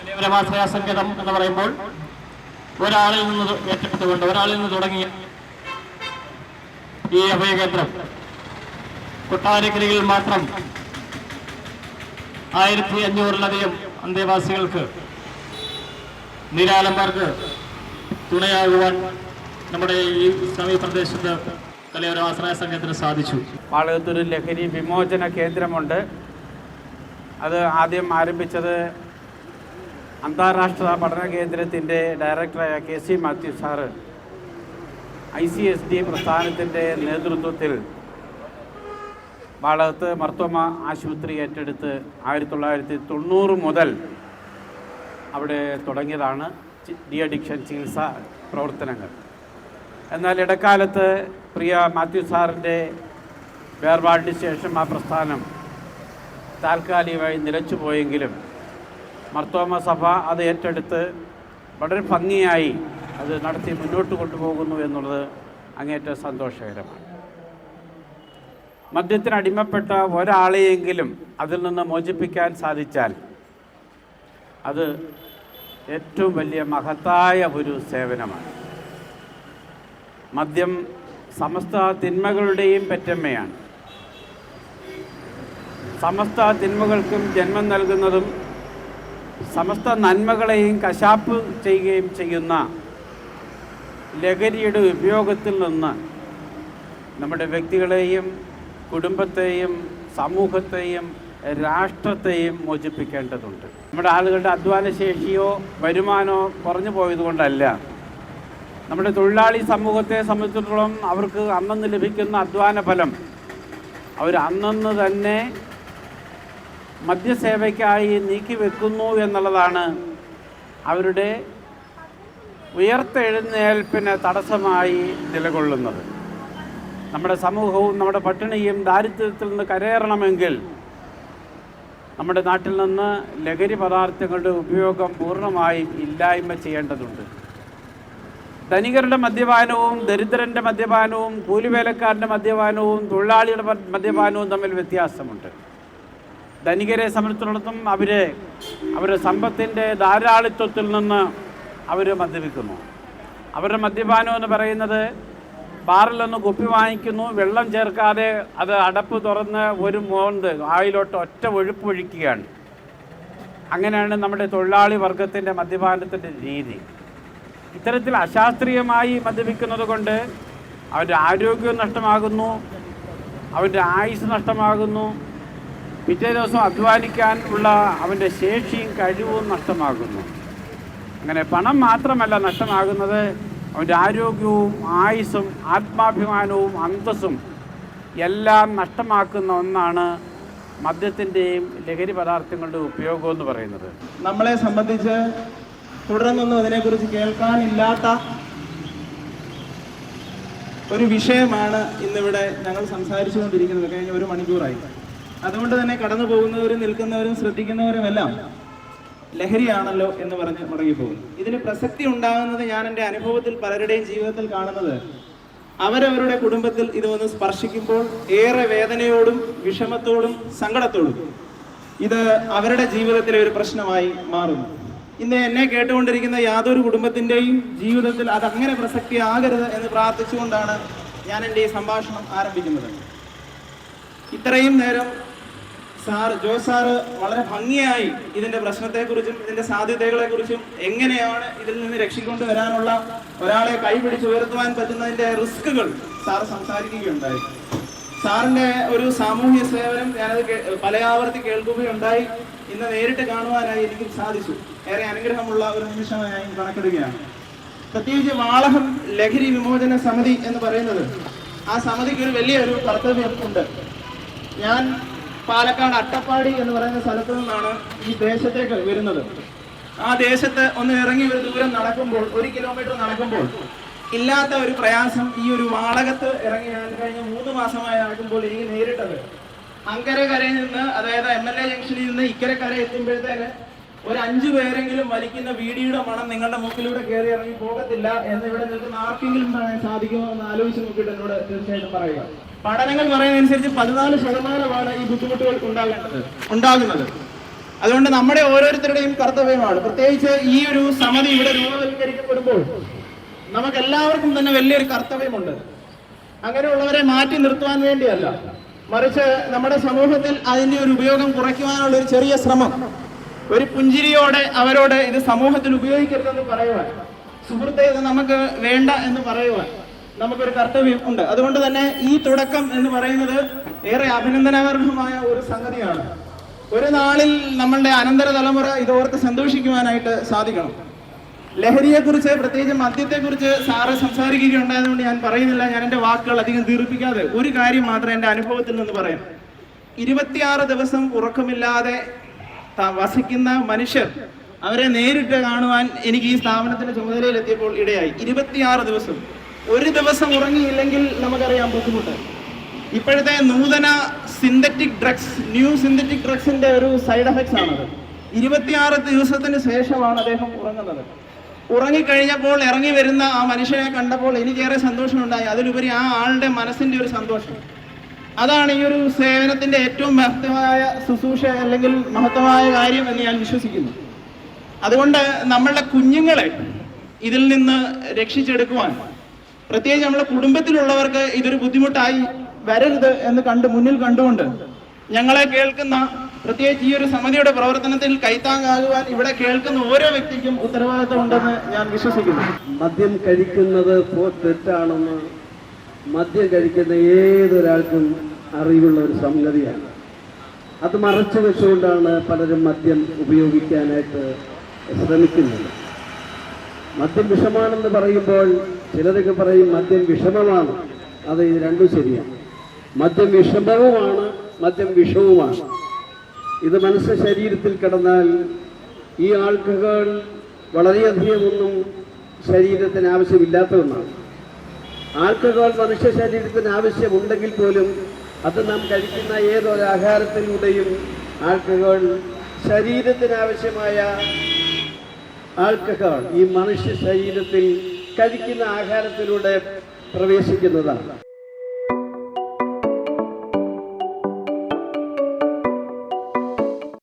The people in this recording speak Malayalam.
കലയോരമാശ്രയ സംഗീതം എന്ന് പറയുമ്പോൾ ഒരാളിൽ നിന്ന് ഏറ്റെടുത്തുകൊണ്ട് ഒരാളിൽ നിന്ന് തുടങ്ങിയ ഈ അഭയകേന്ദ്രം കൊട്ടാരക്കരയിൽ മാത്രം 1500-ലധികം അന്തേവാസികൾക്ക് നിരാലംബർക്ക് തുണയാകുവാൻ നമ്മുടെ ഈ സമീപ പ്രദേശത്ത് കലയോരമാശ്രയ സംഘത്തിന് സാധിച്ചു. വാളകത്തൊരു ലഹരി വിമോചന കേന്ദ്രമുണ്ട്. അത് ആദ്യം ആരംഭിച്ചത് അന്താരാഷ്ട്ര പഠന കേന്ദ്രത്തിൻ്റെ ഡയറക്ടറായ KC മാത്യു സാറ് ICSD പ്രസ്ഥാനത്തിൻ്റെ നേതൃത്വത്തിൽ വാളകത്ത് മർത്തോമ ആശുപത്രി ഏറ്റെടുത്ത് 1990 മുതൽ അവിടെ തുടങ്ങിയതാണ് ഡി അഡിക്ഷൻ ചികിത്സാ പ്രവർത്തനങ്ങൾ. എന്നാൽ ഇടക്കാലത്ത് പ്രിയ മാത്യു സാറിൻ്റെ വേർപാടിന് ശേഷം ആ പ്രസ്ഥാനം താൽക്കാലികമായി നിലച്ചുപോയെങ്കിലും മർത്തോമ സഭ അത് ഏറ്റെടുത്ത് വളരെ ഭംഗിയായി അത് നടത്തി മുന്നോട്ട് കൊണ്ടുപോകുന്നു എന്നുള്ളത് അങ്ങേറ്റ സന്തോഷകരമാണ്. മദ്യത്തിന് അടിമപ്പെട്ട ഒരാളെയെങ്കിലും അതിൽ നിന്ന് മോചിപ്പിക്കാൻ സാധിച്ചാൽ അത് ഏറ്റവും വലിയ മഹത്തായ ഒരു സേവനമാണ്. മദ്യം സമസ്ത തിന്മകളുടെയും പെറ്റമ്മയാണ്. സമസ്ത തിന്മകൾക്കും ജന്മം നൽകുന്നതും സമസ്ത നന്മകളെയും കശാപ്പ് ചെയ്യുകയും ചെയ്യുന്ന ലഹരിയുടെ ഉപയോഗത്തിൽ നിന്ന് നമ്മുടെ വ്യക്തികളെയും കുടുംബത്തെയും സമൂഹത്തെയും രാഷ്ട്രത്തെയും മോചിപ്പിക്കേണ്ടതുണ്ട്. നമ്മുടെ ആളുകളുടെ അധ്വാനശേഷിയോ വരുമാനമോ കുറഞ്ഞു പോയതുകൊണ്ടല്ല. നമ്മുടെ തൊഴിലാളി സമൂഹത്തെ സംബന്ധിച്ചിടത്തോളം അവർക്ക് അന്നന്ന് ലഭിക്കുന്ന അധ്വാന ഫലം അവർ അന്നന്ന് തന്നെ മദ്യസേവയ്ക്കായി നീക്കിവെക്കുന്നു എന്നുള്ളതാണ് അവരുടെ ഉയർത്തെഴുന്നേൽപ്പിന് തടസ്സമായി നിലകൊള്ളുന്നത്. നമ്മുടെ സമൂഹവും നമ്മുടെ പട്ടിണിയും ദാരിദ്ര്യത്തിൽ നിന്ന് കരയേറണമെങ്കിൽ നമ്മുടെ നാട്ടിൽ നിന്ന് ലഹരി പദാർത്ഥങ്ങളുടെ ഉപയോഗം പൂർണ്ണമായും ഇല്ലായ്മ ചെയ്യേണ്ടതുണ്ട്. ധനികരുടെ മദ്യപാനവും ദരിദ്രൻ്റെ മദ്യപാനവും കൂലിവേലക്കാരൻ്റെ മദ്യപാനവും തൊഴിലാളിയുടെ മദ്യപാനവും തമ്മിൽ വ്യത്യാസമുണ്ട്. ധനികരെ സംബന്ധിച്ചിടത്തോളം അവരുടെ സമ്പത്തിൻ്റെ ധാരാളിത്വത്തിൽ നിന്ന് അവർ മദ്യപിക്കുന്നു. അവരുടെ മദ്യപാനം എന്ന് പറയുന്നത് ബാറിൽ നിന്ന് കുപ്പി വാങ്ങിക്കുന്നു, വെള്ളം ചേർക്കാതെ അത് അടപ്പ് തുറന്ന് ഒരു മോന്ത് ആയിലോട്ട് ഒറ്റ ഒഴുപ്പൊഴിക്കുകയാണ്. അങ്ങനെയാണ് നമ്മുടെ തൊഴിലാളി വർഗത്തിൻ്റെ മദ്യപാനത്തിൻ്റെ രീതി. ഇത്തരത്തിൽ അശാസ്ത്രീയമായി മദ്യപിക്കുന്നത് കൊണ്ട് അവരുടെ ആരോഗ്യം നഷ്ടമാകുന്നു, അവരുടെ ആയുസ് നഷ്ടമാകുന്നു, പിറ്റേ ദിവസം അധ്വാനിക്കാൻ ഉള്ള അവൻ്റെ ശേഷിയും കഴിവും നഷ്ടമാകുന്നു. അങ്ങനെ പണം മാത്രമല്ല നഷ്ടമാകുന്നത്, അവൻ്റെ ആരോഗ്യവും ആയുസ്സും ആത്മാഭിമാനവും അന്തസ്സും എല്ലാം നഷ്ടമാക്കുന്ന ഒന്നാണ് മദ്യത്തിൻ്റെയും ലഹരി പദാർത്ഥങ്ങളുടെ ഉപയോഗം എന്ന് പറയുന്നത്. നമ്മളെ സംബന്ധിച്ച് തുടർന്നൊന്നും അതിനെക്കുറിച്ച് കേൾക്കാനില്ലാത്ത ഒരു വിഷയമാണ് ഇന്നിവിടെ ഞങ്ങൾ സംസാരിച്ചു കൊണ്ടിരിക്കുന്നത് കഴിഞ്ഞ 1 മണിക്കൂറായി. അതുകൊണ്ട് തന്നെ കടന്നു പോകുന്നവരും നിൽക്കുന്നവരും ശ്രദ്ധിക്കുന്നവരുമെല്ലാം ലഹരിയാണല്ലോ എന്ന് പറഞ്ഞ് മടങ്ങിപ്പോകും. ഇതിന് പ്രസക്തി ഉണ്ടാകുന്നത് ഞാൻ എൻ്റെ അനുഭവത്തിൽ പലരുടെയും ജീവിതത്തിൽ കാണുന്നത് അവരവരുടെ കുടുംബത്തിൽ ഇത് വന്ന് സ്പർശിക്കുമ്പോൾ ഏറെ വേദനയോടും വിഷമത്തോടും സങ്കടത്തോടും ഇത് അവരുടെ ജീവിതത്തിലെ ഒരു പ്രശ്നമായി മാറുന്നു. ഇന്ന് എന്നെ കേട്ടുകൊണ്ടിരിക്കുന്ന യാതൊരു കുടുംബത്തിൻ്റെയും ജീവിതത്തിൽ അതങ്ങനെ പ്രസക്തിയാകരുത് എന്ന് പ്രാർത്ഥിച്ചുകൊണ്ടാണ് ഞാൻ എൻ്റെ ഈ സംഭാഷണം ആരംഭിക്കുന്നത്. ഇത്രയും നേരം ജോസ് സാറ് വളരെ ഭംഗിയായി ഇതിൻ്റെ പ്രശ്നത്തെക്കുറിച്ചും ഇതിൻ്റെ സാധ്യതകളെക്കുറിച്ചും എങ്ങനെയാണ് ഇതിൽ നിന്ന് രക്ഷിക്കൊണ്ട് വരാനുള്ള ഒരാളെ കൈപിടിച്ച് ഉയർത്തുവാൻ പറ്റുന്നതിൻ്റെ റിസ്കുകൾ സാറ് സംസാരിക്കുകയുണ്ടായി. സാറിൻ്റെ ഒരു സാമൂഹ്യ സേവനം ഞാനത് പലയാവർത്തി കേൾക്കുകയുണ്ടായി. ഇന്ന് നേരിട്ട് കാണുവാനായി എനിക്ക് സാധിച്ചു. ഏറെ അനുഗ്രഹമുള്ള ഒരു നിമിഷമായി കണക്കെടുക്കുകയാണ്. പ്രത്യേകിച്ച് വാളകം ലഹരി വിമോചന സമിതി എന്ന് പറയുന്നത് ആ സമിതിക്ക് ഒരു വലിയൊരു കർത്തവ്യം ഉണ്ട്. ഞാൻ പാലക്കാട് അട്ടപ്പാടി എന്ന് പറയുന്ന സ്ഥലത്തു നിന്നാണ് ഈ ദേശത്തേക്ക് വരുന്നത്. ആ ദേശത്ത് ഒന്ന് ഇറങ്ങി ഒരു ദൂരം നടക്കുമ്പോൾ 1 കിലോമീറ്റർ നടക്കുമ്പോൾ ഇല്ലാത്ത ഒരു പ്രയാസം ഈ ഒരു വാളകത്ത് ഇറങ്ങി ഞാൻ കഴിഞ്ഞ 3 മാസമായി നടക്കുമ്പോൾ എനിക്ക് നേരിട്ടത് അങ്കരക്കരയിൽ നിന്ന്, അതായത് MLA ജംഗ്ഷനിൽ നിന്ന് ഇക്കരക്കര എത്തുമ്പോഴത്തേന് ഒരു 5 പേരെങ്കിലും വലിക്കുന്ന വീടിയുടെ മണം നിങ്ങളുടെ മൂക്കിലൂടെ കയറി ഇറങ്ങി പോകത്തില്ല എന്ന് ഇവിടെ നിൽക്കുന്ന ആർക്കെങ്കിലും പറയാൻ സാധിക്കുമോ എന്ന് ആലോചിച്ച് നോക്കിയിട്ട് എന്നോട് തീർച്ചയായിട്ടും പറയുക. പഠനങ്ങൾ പറയുന്നതനുസരിച്ച് 14% ഈ ബുദ്ധിമുട്ടുകൾ ഉണ്ടാകുന്നത്. അതുകൊണ്ട് നമ്മുടെ ഓരോരുത്തരുടെയും കർത്തവ്യമാണ്, പ്രത്യേകിച്ച് ഈ ഒരു സമിതി ഇവിടെ രൂപവൽക്കരിക്കപ്പെടുമ്പോൾ നമുക്കെല്ലാവർക്കും തന്നെ വലിയൊരു കർത്തവ്യമുണ്ട്. അങ്ങനെയുള്ളവരെ മാറ്റി നിർത്തുവാൻ വേണ്ടിയല്ല, മറിച്ച് നമ്മുടെ സമൂഹത്തിൽ അതിൻ്റെ ഒരു ഉപയോഗം കുറയ്ക്കുവാനുള്ള ഒരു ചെറിയ ശ്രമം, ഒരു പുഞ്ചിരിയോടെ അവരോട് ഇത് സമൂഹത്തിൽ ഉപയോഗിക്കരുതെന്ന് പറയുവാൻ, സുഹൃത്തെ ഇത് നമുക്ക് വേണ്ട എന്ന് പറയുവാൻ നമുക്കൊരു കർത്തവ്യം ഉണ്ട്. അതുകൊണ്ട് തന്നെ ഈ തുടക്കം എന്ന് പറയുന്നത് ഏറെ അഭിനന്ദനാർഹമായ ഒരു സംഗതിയാണ്. ഒരു നാളിൽ നമ്മളുടെ അനന്തര തലമുറ ഇതോർത്ത് സന്തോഷിക്കുവാനായിട്ട് സാധിക്കണം. ലഹരിയെക്കുറിച്ച്, പ്രത്യേകിച്ച് മദ്യത്തെക്കുറിച്ച് സാറ് സംസാരിക്കുകയുണ്ടായതുകൊണ്ട് ഞാൻ പറയുന്നില്ല, ഞാൻ എൻ്റെ വാക്കുകൾ അധികം ദീർഘിപ്പിക്കാതെ ഒരു കാര്യം മാത്രം എൻ്റെ അനുഭവത്തിൽ നിന്ന് പറയാം. 26 ദിവസം ഉറക്കമില്ലാതെ വസിക്കുന്ന മനുഷ്യർ, അവരെ നേരിട്ട് കാണുവാൻ എനിക്ക് ഈ സ്ഥാപനത്തിന്റെ ചുമതലയിലെത്തിയപ്പോൾ ഇടയായി. 26 ദിവസം, ഒരു ദിവസം ഉറങ്ങിയില്ലെങ്കിൽ നമുക്കറിയാം ബുദ്ധിമുട്ട്. ഇപ്പോഴത്തെ നൂതന സിന്തറ്റിക് ഡ്രഗ്സ്, ന്യൂ സിന്തറ്റിക് ഡ്രഗ്സിന്റെ ഒരു സൈഡ് എഫക്ട്സ് ആണത്. 26 ദിവസത്തിന് ശേഷമാണ് അദ്ദേഹം ഉറങ്ങുന്നത്. ഉറങ്ങിക്കഴിഞ്ഞപ്പോൾ ഇറങ്ങി വരുന്ന ആ മനുഷ്യനെ കണ്ടപ്പോൾ എനിക്കേറെ സന്തോഷമുണ്ടായി. അതിലുപരി ആ ആളുടെ മനസ്സിന്റെ ഒരു സന്തോഷം, അതാണ് ഈ ഒരു സേവനത്തിന്റെ ഏറ്റവും മഹത്തമായ ശുശ്രൂഷ അല്ലെങ്കിൽ മഹത്തമായ കാര്യം എന്ന് ഞാൻ വിശ്വസിക്കുന്നു. അതുകൊണ്ട് നമ്മളുടെ കുഞ്ഞുങ്ങളെ ഇതിൽ നിന്ന് രക്ഷിച്ചെടുക്കുവാൻ, പ്രത്യേകിച്ച് നമ്മുടെ കുടുംബത്തിലുള്ളവർക്ക് ഇതൊരു ബുദ്ധിമുട്ടായി വരരുത് എന്ന് മുന്നിൽ കണ്ടുകൊണ്ട് ഞങ്ങളെ കേൾക്കുന്ന, പ്രത്യേകിച്ച് ഈ ഒരു സമിതിയുടെ പ്രവർത്തനത്തിൽ കൈത്താങ്ങാകുവാൻ ഇവിടെ കേൾക്കുന്ന ഓരോ വ്യക്തിക്കും ഉത്തരവാദിത്വം ഉണ്ടെന്ന് ഞാൻ വിശ്വസിക്കുന്നു. മദ്യം കഴിക്കുന്നത് തെറ്റാണെന്ന് മദ്യം കഴിക്കുന്ന ഏതൊരാൾക്കും അറിവുള്ള ഒരു സംഗതിയാണ്. അത് മറച്ചു വെച്ചുകൊണ്ടാണ് പലരും മദ്യം ഉപയോഗിക്കാനായിട്ട് ശ്രമിക്കുന്നത്. മദ്യം വിഷമാണെന്ന് പറയുമ്പോൾ ചിലരൊക്കെ പറയും മദ്യം വിഷമമാണ്. അത് ഇത് രണ്ടും ശരിയാണ്. മദ്യം വിഷമവുമാണ്, മദ്യം വിഷവുമാണ്. ഇത് മനുഷ്യ ശരീരത്തിൽ കിടന്നാൽ ഈ ആൾക്കഹോൾ വളരെയധികം ഒന്നും ശരീരത്തിന് ആവശ്യമില്ലാത്ത ഒന്നാണ്. ആൽക്കഹോൾ മനുഷ്യ ശരീരത്തിന് ആവശ്യമുണ്ടെങ്കിൽ പോലും അത് നാം കഴിക്കുന്ന ഏതൊരു ആഹാരത്തിലൂടെയും ആൽക്കഹോൾ ശരീരത്തിന് ആവശ്യമായ ആൽക്കഹോൾ ഈ മനുഷ്യ ശരീരത്തിൽ കഴിക്കുന്ന ആഹാരത്തിലൂടെ പ്രവേശിക്കുന്നതാണ്.